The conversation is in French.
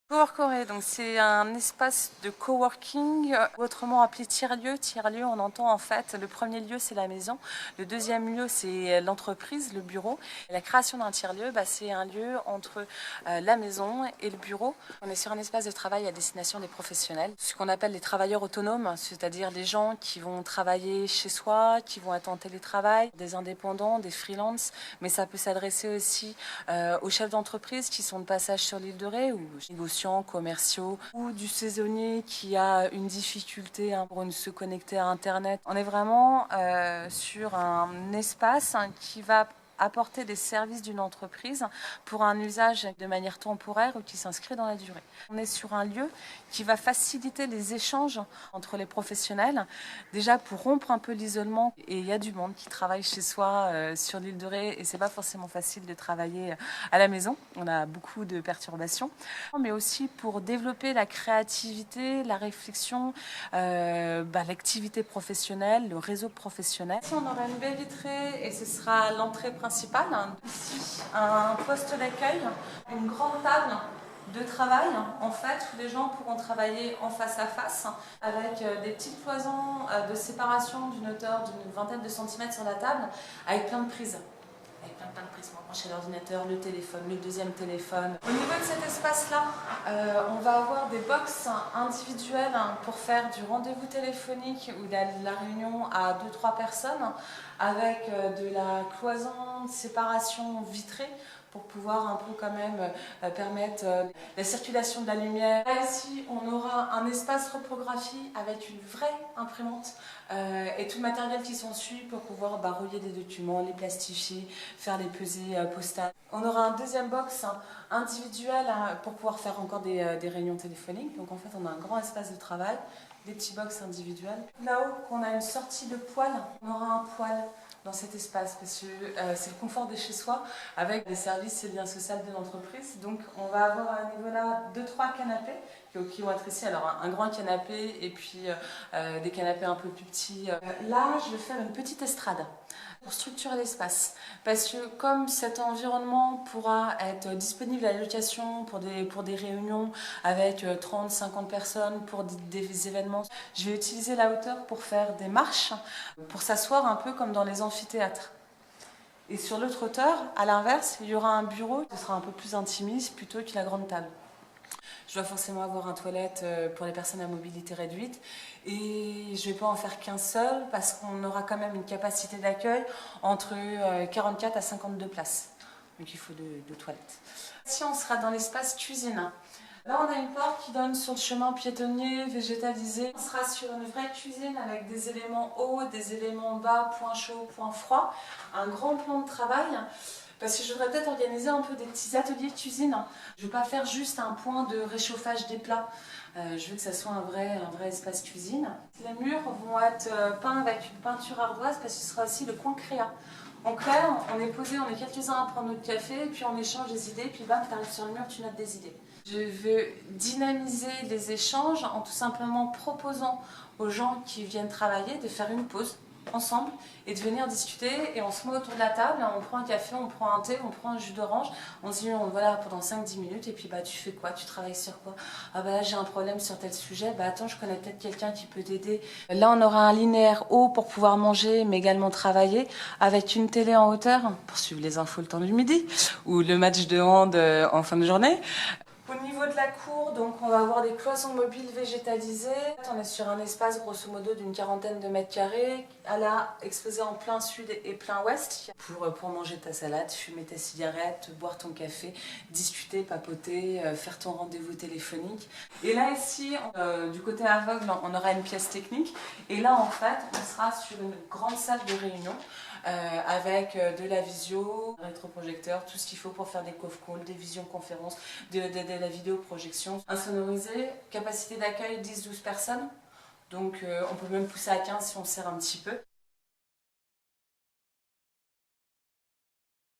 Coworker, donc c'est un espace de coworking, autrement appelé tiers-lieu. Tiers-lieu, on entend en fait, le premier lieu c'est la maison, le deuxième lieu c'est l'entreprise, le bureau. Et la création d'un tiers-lieu, c'est un lieu entre la maison et le bureau. On est sur un espace de travail à destination des professionnels, ce qu'on appelle les travailleurs autonomes, c'est-à-dire des gens qui vont travailler chez soi, qui vont être en télétravail, des indépendants, des freelances, mais ça peut s'adresser aussi aux chefs d'entreprise qui sont de passage sur l'île de Ré ou négociants, commerciaux, ou du saisonnier qui a une difficulté pour se connecter à Internet. On est vraiment sur un espace qui va apporter des services d'une entreprise pour un usage de manière temporaire ou qui s'inscrit dans la durée. On est sur un lieu qui va faciliter les échanges entre les professionnels, déjà pour rompre un peu l'isolement. Et il y a du monde qui travaille chez soi sur l'île de Ré et c'est pas forcément facile de travailler à la maison. On a beaucoup de perturbations, mais aussi pour développer la créativité, la réflexion, l'activité professionnelle, le réseau professionnel. Ici, on aura une baie vitrée et ce sera l'entrée principale. Ici, un poste d'accueil, une grande table de travail, en fait, où les gens pourront travailler en face à face, avec des petites cloisons de séparation d'une hauteur d'une vingtaine de centimètres sur la table, avec plein de prises. Avec plein de prises pour brancher l'ordinateur, le téléphone, le deuxième téléphone. Au niveau de cet espace-là, on va avoir des box individuelles pour faire du rendez-vous téléphonique ou de la réunion à 2-3 personnes, avec de la cloison de séparation vitrée pour pouvoir un peu quand même permettre la circulation de la lumière. Là ici, on aura un espace reprographie avec une vraie imprimante et tout le matériel qui s'ensuit pour pouvoir relier des documents, les plastifier, faire des pesées postales. On aura un deuxième box individuel pour pouvoir faire encore des réunions téléphoniques. Donc en fait, on a un grand espace de travail, des petits box individuels. Là-haut, on a une sortie de poêle. On aura un poêle dans cet espace parce que c'est le confort de chez soi avec les services et liens sociaux de l'entreprise. Donc on va avoir à ce niveau-là 2-3 canapés qui vont être ici. Alors un grand canapé et puis des canapés un peu plus petits. Là, je vais faire une petite estrade pour structurer l'espace. Parce que comme cet environnement pourra être disponible à la location pour des réunions avec 30-50 personnes, pour des événements, je vais utiliser la hauteur pour faire des marches, pour s'asseoir un peu comme dans les amphithéâtres. Et sur l'autre hauteur, à l'inverse, il y aura un bureau qui sera un peu plus intimiste plutôt que la grande table. Je dois forcément avoir un toilette pour les personnes à mobilité réduite et je ne vais pas en faire qu'un seul parce qu'on aura quand même une capacité d'accueil entre 44 à 52 places. Donc il faut de toilettes. Ici on sera dans l'espace cuisine. Là on a une porte qui donne sur le chemin piétonnier végétalisé. On sera sur une vraie cuisine avec des éléments hauts, des éléments bas, point chaud, point froid. Un grand plan de travail. Parce que je voudrais peut-être organiser un peu des petits ateliers de cuisine. Je ne veux pas faire juste un point de réchauffage des plats. Je veux que ça soit un vrai espace cuisine. Les murs vont être peints avec une peinture ardoise parce que ce sera aussi le coin créa. En clair, on est posé, on est quelques-uns à prendre notre café, puis on échange des idées, puis bam, tu arrives sur le mur, tu notes des idées. Je veux dynamiser les échanges en tout simplement proposant aux gens qui viennent travailler de faire une pause ensemble et de venir discuter et on se met autour de la table, on prend un café, on prend un thé, on prend un jus d'orange, on se dit voilà pendant 5-10 minutes et puis tu fais quoi, tu travailles sur quoi, ah là j'ai un problème sur tel sujet, attends je connais peut-être quelqu'un qui peut t'aider. Là on aura un linéaire haut pour pouvoir manger mais également travailler avec une télé en hauteur pour suivre les infos le temps du midi ou le match de hand en fin de journée. Au niveau de la cour, donc on va avoir des cloisons mobiles végétalisées. On est sur un espace grosso modo d'une 40aine de mètres carrés, à la exposé en plein sud et plein ouest, pour manger ta salade, fumer ta cigarette, boire ton café, discuter, papoter, faire ton rendez-vous téléphonique. Et là ici, du côté aveugle, on aura une pièce technique. Et là en fait, on sera sur une grande salle de réunion. Avec de la visio, un rétroprojecteur, tout ce qu'il faut pour faire des conf calls, des visioconférences, de la vidéoprojection. Insonorisé, capacité d'accueil 10-12 personnes, donc on peut même pousser à 15 si on serre un petit peu.